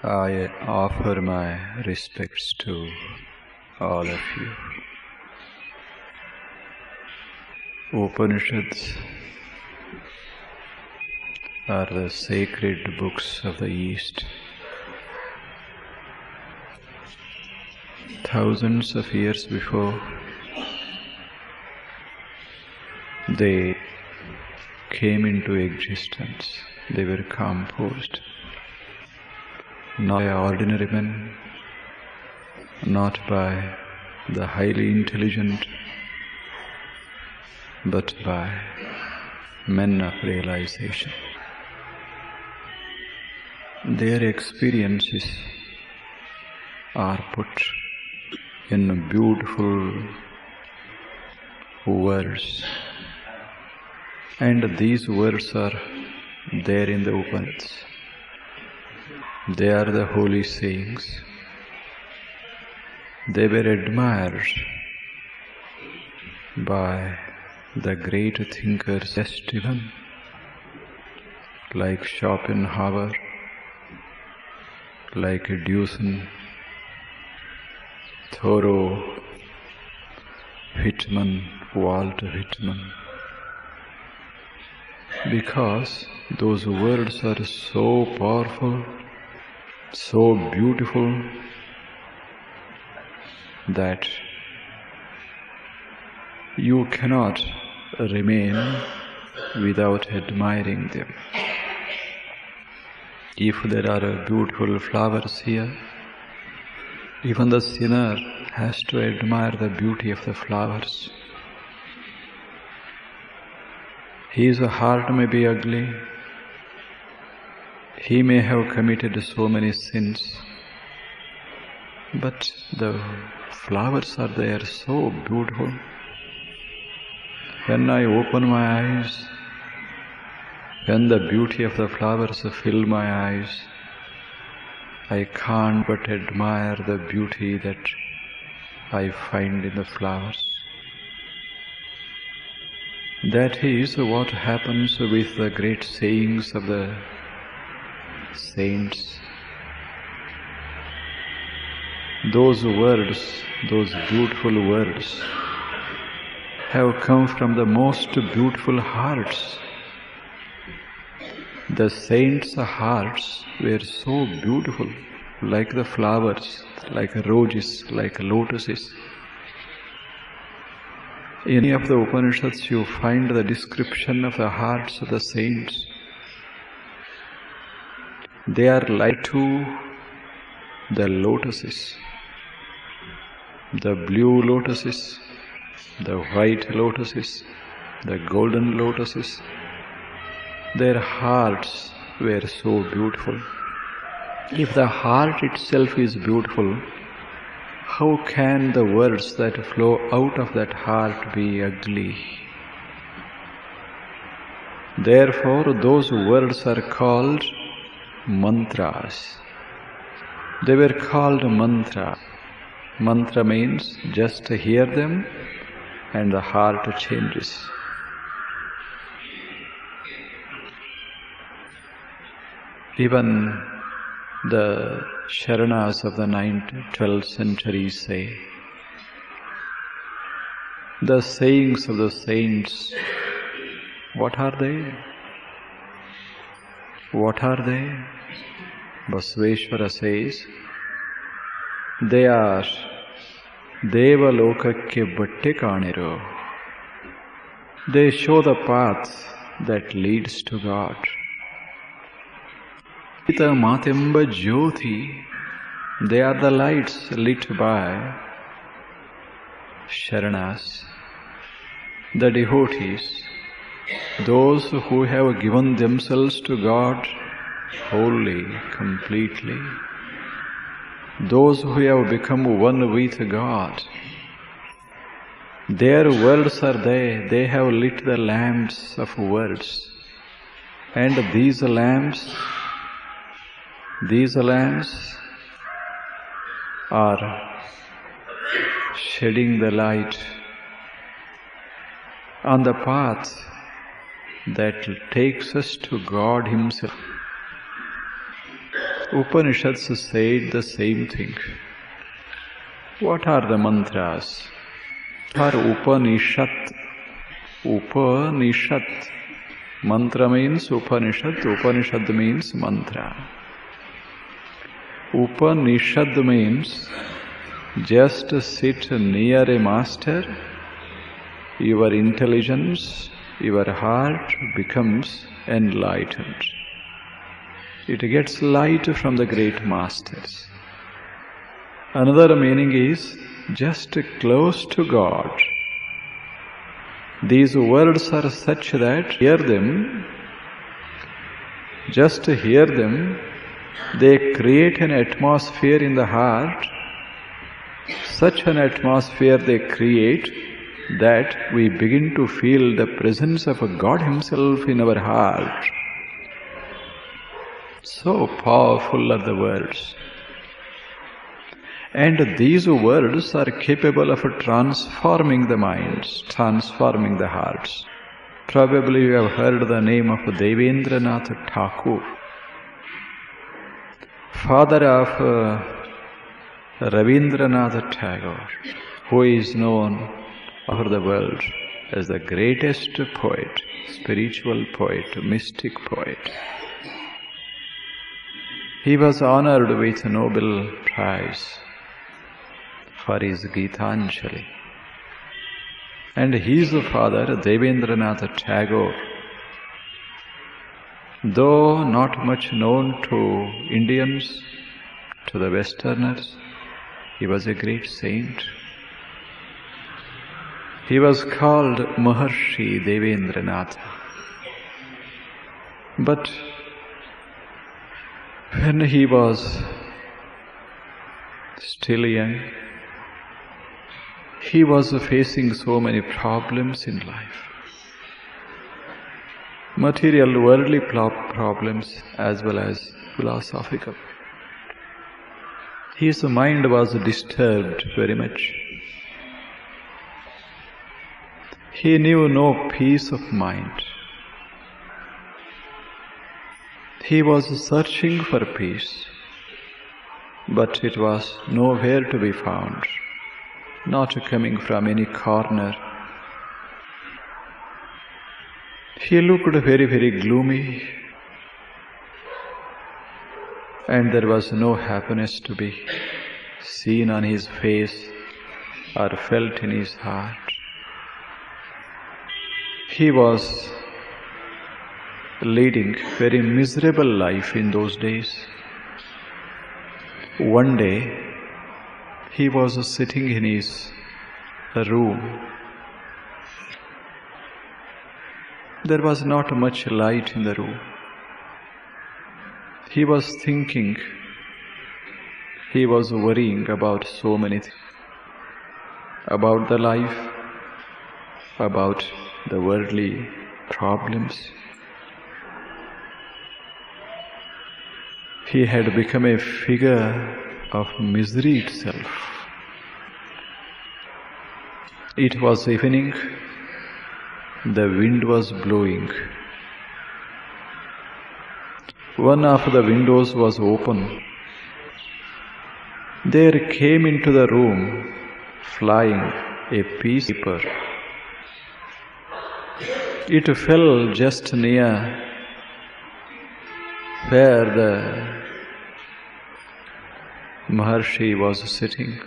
I offer my respects to all of you. Upanishads are the sacred books of the East. Thousands of years before they came into existence, they were composed not by ordinary men, not by the highly intelligent, but by men of realization. Their experiences are put in beautiful words, and these words are there in the Upanishads. They are the holy sayings. They were admired by the great thinkers, even like Schopenhauer, like Deussen, Thoreau, Whitman, Walt Whitman, because those words are so powerful, so beautiful, that you cannot remain without admiring them. If there are beautiful flowers here, even the sinner has to admire the beauty of the flowers. His heart may be ugly. He may have committed so many sins, but the flowers are there so beautiful. When I open my eyes, when the beauty of the flowers fill my eyes, I can't but admire the beauty that I find in the flowers. That is what happens with the great sayings of the saints. Those words, those beautiful words, have come from the most beautiful hearts. The saints' hearts were so beautiful, like the flowers, like roses, like lotuses. In any of the Upanishads you find the description of the hearts of the saints. They are like to the lotuses, the blue lotuses, the white lotuses, the golden lotuses. Their hearts were so beautiful. If the heart itself is beautiful, how can the words that flow out of that heart be ugly? Therefore, those words are called mantras. They were called mantra. Mantra means just hear them and the heart changes. Even the Sharanas of the 12th century say, the sayings of the saints, what are they? What are they? Basaveshwara says, they are Deva Lokakke Batte Kaniro. They show the path that leads to God. Ita Matemba Jyoti, they are the lights lit by Sharanas, the devotees, those who have given themselves to God wholly, completely, those who have become one with God. Their words are there, they have lit the lamps of words, and these lamps are shedding the light on the path that takes us to God Himself. Upanishads said the same thing. What are the mantras? Are Upanishad. Upanishad. Mantra means Upanishad. Upanishad means mantra. Upanishad means just sit near a master, your intelligence, your heart becomes enlightened. It gets light from the great masters. Another meaning is just close to God. These words are such that just hear them, they create an atmosphere in the heart. Such an atmosphere they create that we begin to feel the presence of God Himself in our heart. So powerful are the words. And these words are capable of transforming the minds, transforming the hearts. Probably you have heard the name of Devendranath Thakur, father of Rabindranath Tagore, who is known over the world as the greatest poet, spiritual poet, mystic poet. He was honored with a Nobel Prize for his Gitanjali. And his father, Devendranath Tagore, though not much known to Indians, to the Westerners, he was a great saint. He was called Maharshi Devendranatha. But when he was still young, he was facing so many problems in life. Material, worldly problems as well as philosophical. His mind was disturbed very much. He knew no peace of mind. He was searching for peace, but it was nowhere to be found, not coming from any corner. He looked very, very gloomy, and there was no happiness to be seen on his face or felt in his heart. He was leading very miserable life in those days. One day, he was sitting in his room. There was not much light in the room. He was thinking, he was worrying about so many things, about the life, about the worldly problems. He had become a figure of misery itself. It was evening, the wind was blowing. One of the windows was open. There came into the room, flying, a piece of paper. It fell just near where the Maharshi was sitting.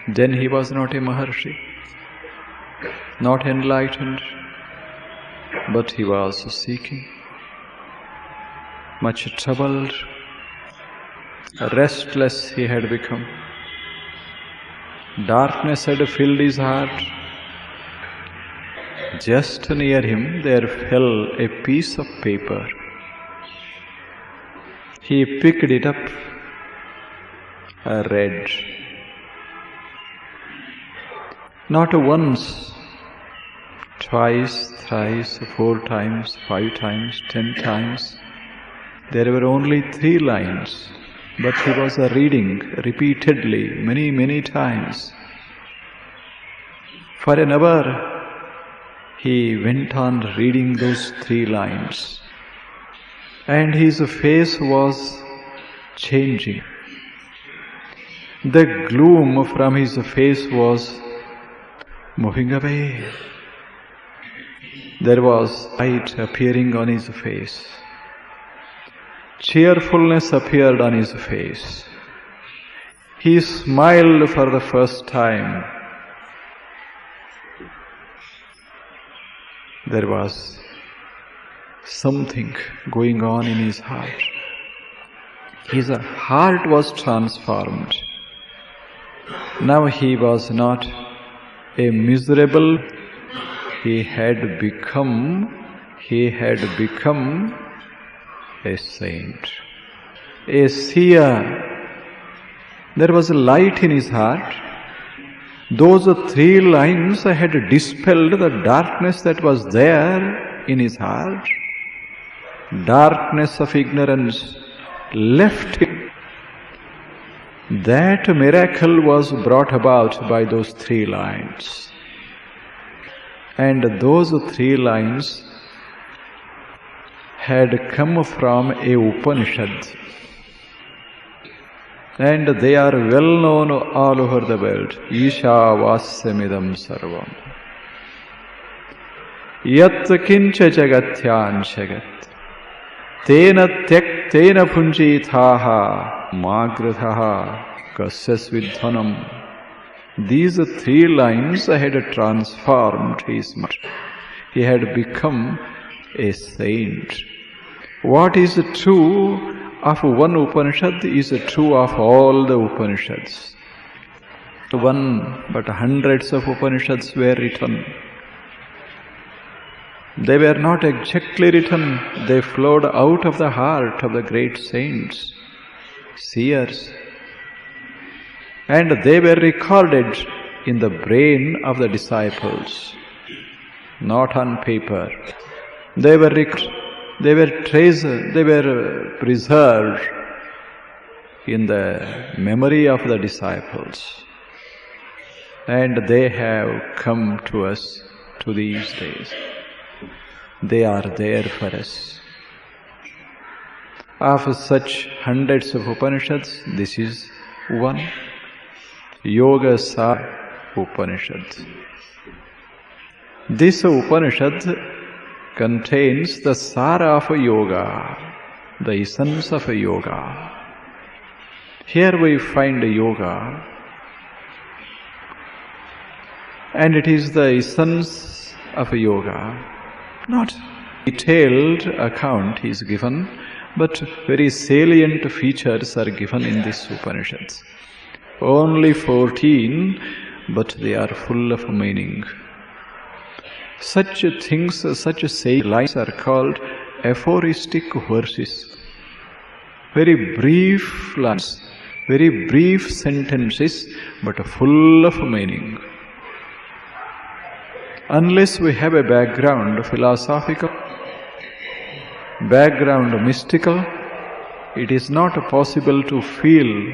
Then he was not a Maharshi, not enlightened, but he was seeking, much troubled, restless he had become. Darkness had filled his heart. Just near him there fell a piece of paper. He picked it up, read. Not once, twice, thrice, 4 times, 5 times, 10 times. There were only 3 lines, but he was reading repeatedly, many times. For an hour, he went on reading those 3 lines. And his face was changing. The gloom from his face was moving away. There was light appearing on his face. Cheerfulness appeared on his face. He smiled for the first time. There was something going on in his heart. His heart was transformed. Now he was not a miserable. He had become a saint, a seer. There was a light in his heart. Those 3 lines had dispelled the darkness that was there in his heart. Darkness of ignorance left him. That miracle was brought about by those 3 lines. And those 3 lines had come from a Upanishad. And they are well known all over the world. Isha Vasyamidam Sarvam. Yat kincha jagatyaan jagat. Tena tyaktena punjithaha magrathaha kasyas vidhanam. These 3 lines had transformed his mind. He had become a saint. What is true of one Upanishad is true of all the Upanishads. One, but hundreds of Upanishads were written. They were not exactly written. They flowed out of the heart of the great saints, seers. And they were recorded in the brain of the disciples, not on paper. They were preserved in the memory of the disciples. And they have come to us to these days. They are there for us. Of such hundreds of Upanishads, this is one. Yoga Sara Upanishad. This Upanishad contains the Sara of Yoga, the essence of Yoga. Here we find Yoga, and it is the essence of Yoga. Not detailed account is given, but very salient features are given in this Upanishads. Only 14, but they are full of meaning. Such things, such lines are called aphoristic verses. Very brief lines, very brief sentences, but full of meaning. Unless we have a background philosophical, background mystical, it is not possible to feel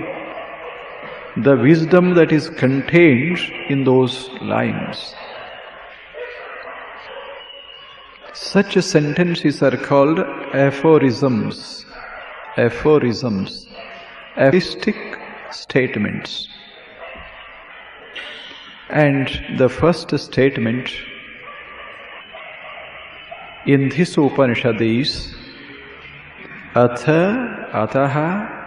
the wisdom that is contained in those lines. Such sentences are called aphorisms. Aphorisms. Aphoristic statements. And the first statement in this Upanishad is Atha Ataha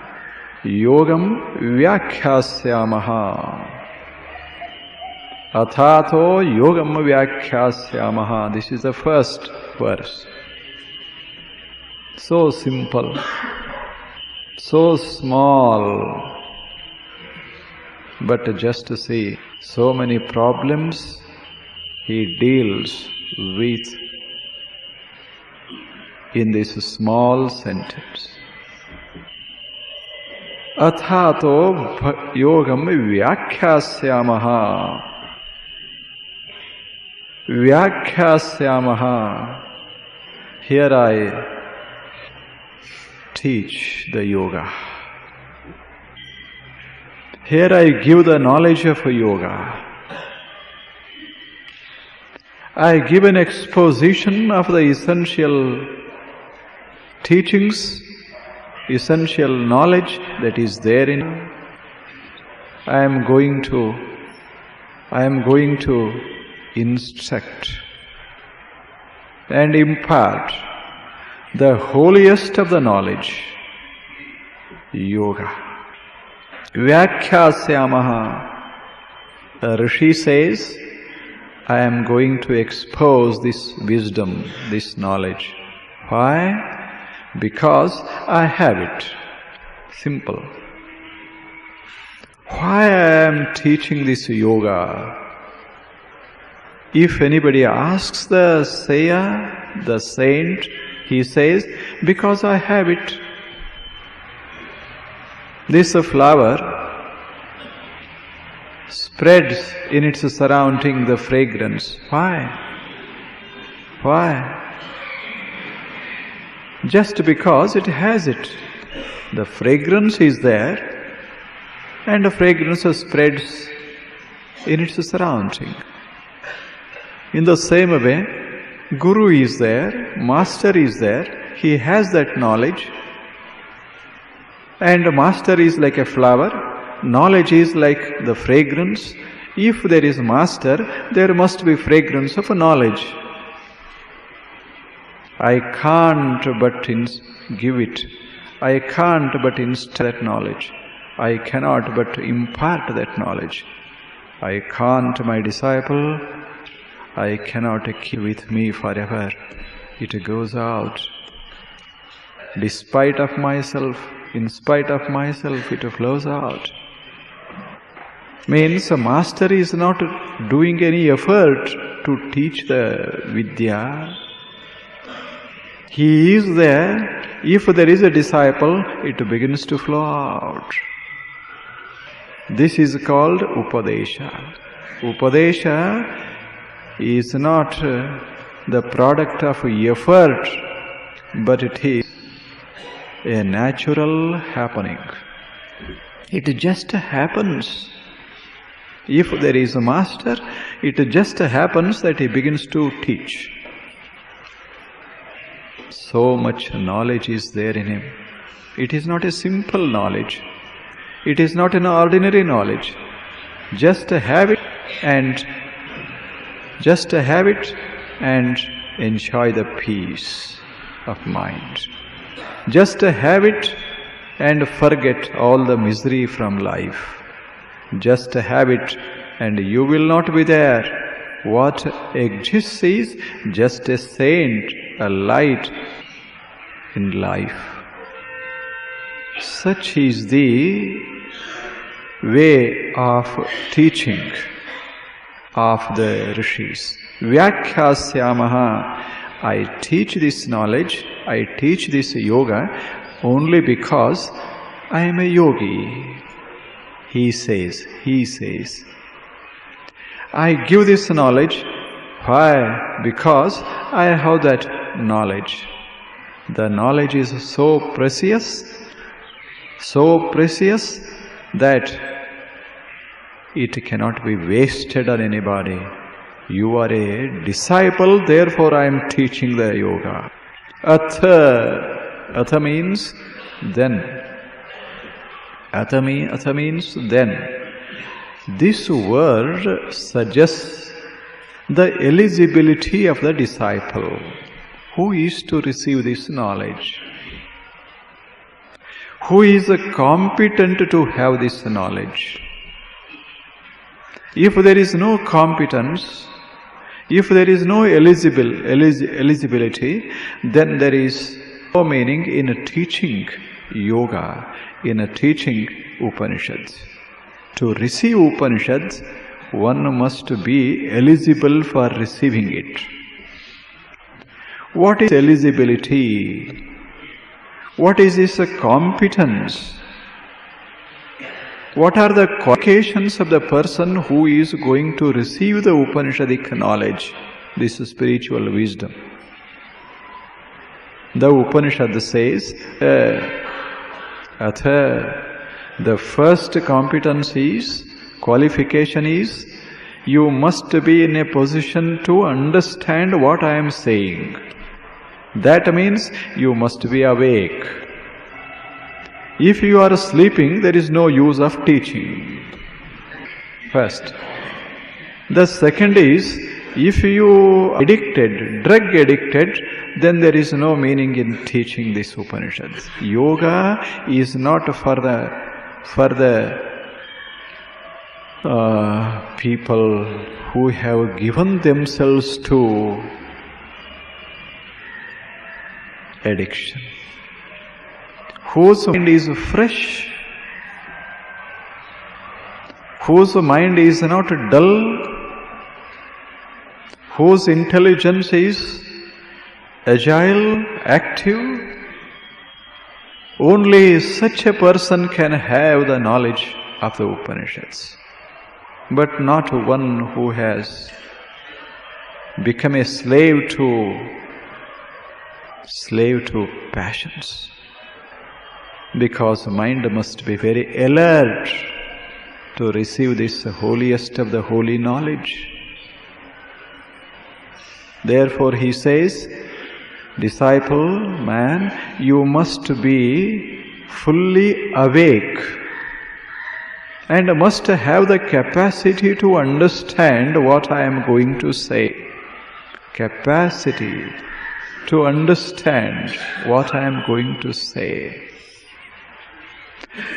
Yogam Vyakhyāsyāmaha. Athato Yogam Vyakhyāsyāmaha. This is the first verse. So simple, so small, but just to see so many problems he deals with in this small sentence. Athato yogam vyakhyāsyāmaha. Vyakhyāsyāmaha. Here I teach the yoga. Here I give the knowledge of yoga. I give an exposition of the essential teachings essential knowledge that is there in I am going to instruct and impart the holiest of the knowledge, yoga. Vyakhyāsyāmaha. A Rishi says, I am going to expose this wisdom, this knowledge. Why? Because I have it. Simple. Why I am teaching this yoga? If anybody asks the sayer, the saint, he says, because I have it. This flower spreads in its surrounding the fragrance. Why? Why? Just because it has it. The fragrance is there, and the fragrance spreads in its surrounding. In the same way, Guru is there, Master is there, he has that knowledge, and the Master is like a flower, knowledge is like the fragrance. If there is Master, there must be fragrance of knowledge. I can't but give it. I can't but instill that knowledge. I cannot but impart that knowledge. I can't, my disciple, I cannot keep with me forever. It goes out. Despite of myself, in spite of myself, it flows out. Means a master is not doing any effort to teach the Vidya. He is there. If there is a disciple, it begins to flow out. This is called Upadesha. Upadesha is not the product of effort, but it is a natural happening. It just happens. If there is a master, it just happens that he begins to teach. So much knowledge is there in him. It is not a simple knowledge. It is not an ordinary knowledge. Just have it and enjoy the peace of mind. Just have it and forget all the misery from life. Just have it and you will not be there. What exists is just a saint, a light in life. Such is the way of teaching of the rishis. Vyakhyāsyāmaha. I teach this knowledge, I teach this yoga only because I am a yogi. He says. I give this knowledge. Why? Because I have that knowledge. The knowledge is so precious that it cannot be wasted on anybody. You are a disciple, therefore I am teaching the yoga. Atha means then. Atha means then. This word suggests the eligibility of the disciple. Who is to receive this knowledge? Who is competent to have this knowledge? If there is no competence, if there is no eligibility, then there is no meaning in teaching yoga, in teaching Upanishads. To receive Upanishads, one must be eligible for receiving it. What is eligibility? What is this competence? What are the qualifications of the person who is going to receive the Upanishadic knowledge, this spiritual wisdom? The Upanishad says, the first competence is, qualification is, you must be in a position to understand what I am saying. That means you must be awake. If you are sleeping, there is no use of teaching. First. The second is, if you are drug addicted, then there is no meaning in teaching these Upanishads. Yoga is not for the people who have given themselves to addiction, whose mind is fresh, whose mind is not dull, whose intelligence is agile, active. Only such a person can have the knowledge of the Upanishads, but not one who has become a slave to passions, because mind must be very alert to receive this holiest of the holy knowledge. Therefore he says, disciple, man, you must be fully awake and must have the capacity to understand what I am going to say. Capacity to understand what I am going to say.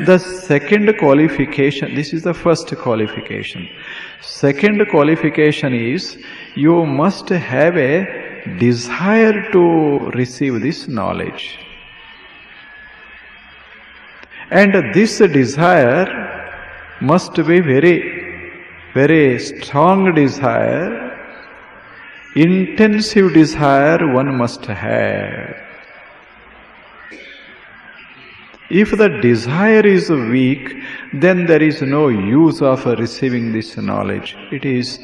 The second qualification, this is the first qualification. Second qualification is, you must have a desire to receive this knowledge. And this desire must be very, very strong desire, intensive desire one must have. If the desire is weak, then there is no use of receiving this knowledge. It is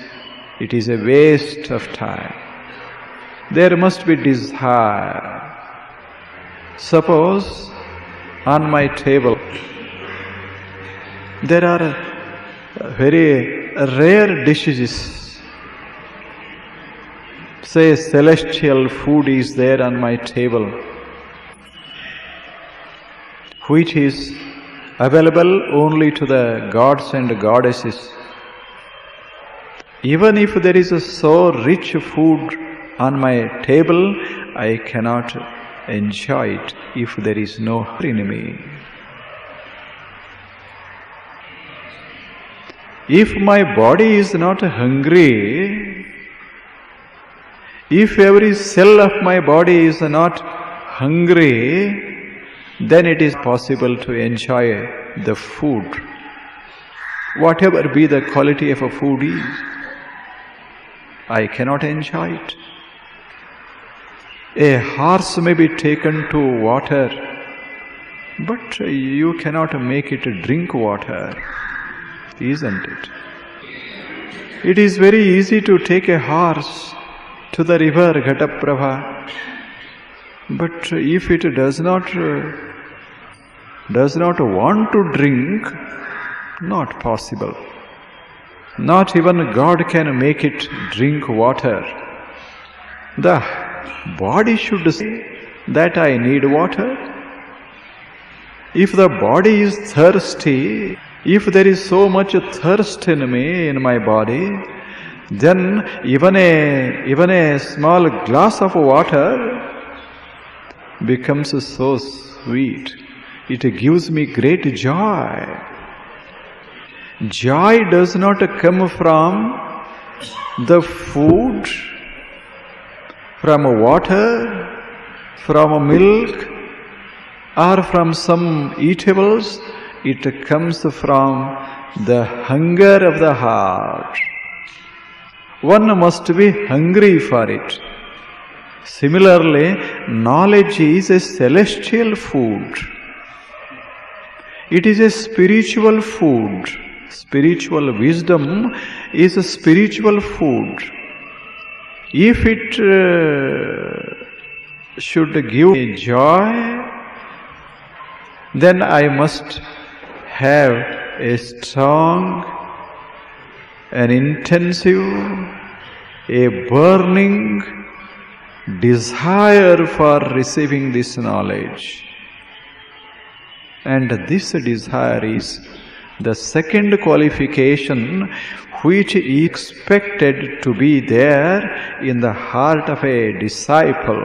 a waste of time. There must be desire. Suppose on my table there are very rare dishes. Say celestial food is there on my table, which is available only to the gods and goddesses. Even if there is a so rich food on my table, I cannot enjoy it if there is no hunger in me. If my body is not hungry, if every cell of my body is not hungry, then it is possible to enjoy the food, whatever be the quality of a food is. I cannot enjoy it. A horse may be taken to water, but you cannot make it drink water, isn't it? It is very easy to take a horse to the river Ghataprabha, but if it does not want to drink, not possible. Not even God can make it drink water. The body should say that I need water. If the body is thirsty, if there is so much thirst in me, in my body, then even a small glass of water becomes so sweet. It gives me great joy. Joy does not come from the food, from water, from milk, or from some eatables. It comes from the hunger of the heart. One must be hungry for it. Similarly, knowledge is a celestial food. It is a spiritual food. Spiritual wisdom is a spiritual food. If it should give me joy, then I must have a strong, an intensive, a burning desire for receiving this knowledge. And this desire is the second qualification which is expected to be there in the heart of a disciple.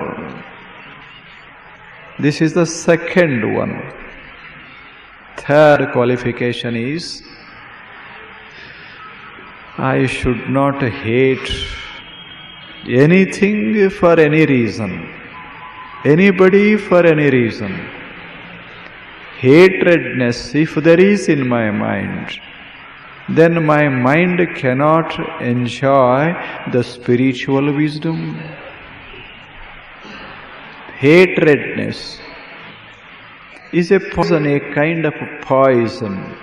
This is the second one. Third qualification is, I should not hate anything for any reason, anybody for any reason. Hatredness, if there is in my mind, then my mind cannot enjoy the spiritual wisdom. Hatredness is a poison, a kind of poison.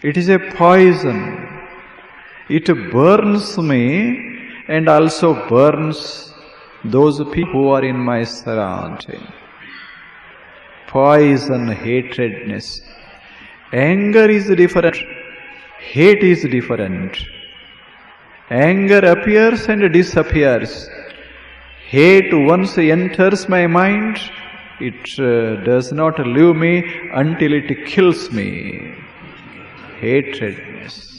It is a poison. It burns me and also burns those people who are in my surrounding. Poison, hatredness. Anger is different. Hate is different. Anger appears and disappears. Hate once enters my mind, it does not leave me until it kills me. Hatredness.